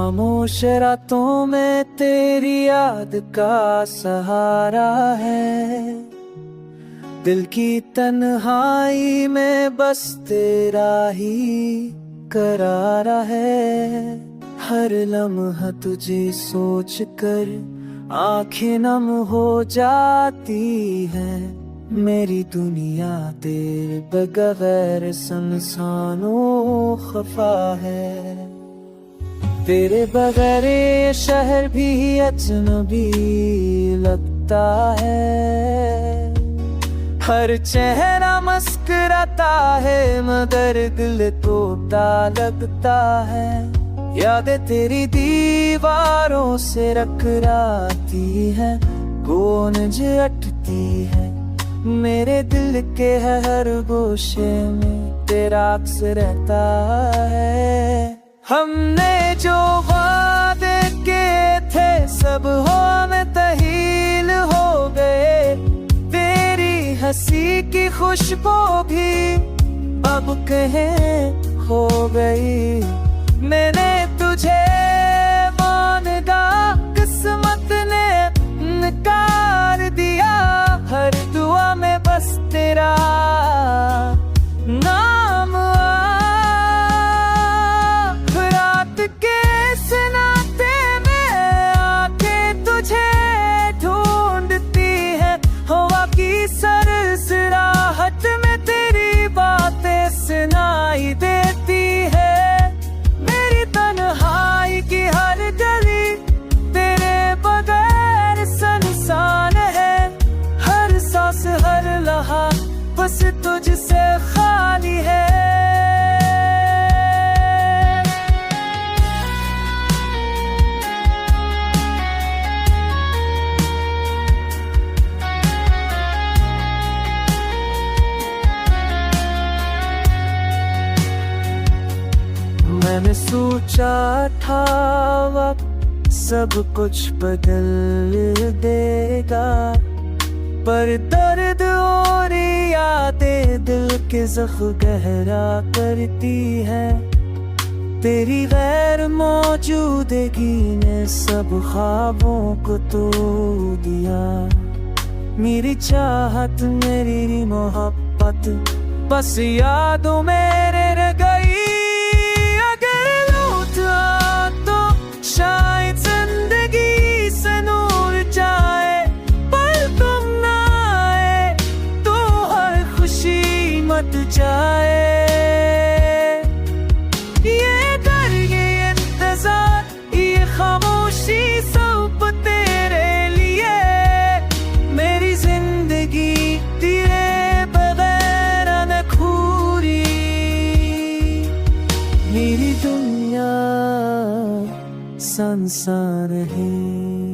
खामोश रातों में तेरी याद का सहारा है। दिल की तन्हाई में बस तेरा ही करारा है। हर लम्हा तुझे सोच कर आंखें नम हो जाती है। मेरी दुनिया तेरे बगैर सुनसानो खफा है। तेरे बगैर ये शहर भी अजनबी लगता है। हर चेहरा मुस्कुराता है मगर दिल तोता लगता है। यादें तेरी दीवारों से टकराती है, गूंज अटती है। मेरे दिल के हर गोशे में तेरा अक्स रहता है। हमने जो वादे किए थे सब होने तहील हो गए। तेरी हंसी की खुशबू भी अब कहीं खो गई। मैंने तुझे मांगा किस्मत ने नकार दिया। हर दुआ में बस तेरा नाम रात के सन्नाटे में आके तुझे ढूंढती है। हवा की सरसराहट में तेरी बातें सुनाई देती है। मेरी तन्हाई की हर गली तेरे बगैर सुनसान है। हर सांस हर लम्हा बस तुझसे खाली है। मैंने सोचा था वक्त सब कुछ बदल देगा, पर दर्द और यादें दिल के ज़ख्म गहरा करती है। तेरी गैर मौजूदगी ने सब ख्वाबों को तोड़ दिया। मेरी चाहत मेरी मोहब्बत बस यादों में रह गई। शायद जिंदगी से नूर जाए, पर तुम ना आए तो हर खुशी मत जाए। ये डर ये इंतजार ये खामोशी सब तेरे लिए। मेरी जिंदगी तेरे बगैर अनखूरी। मेरी दुनिया संसार है।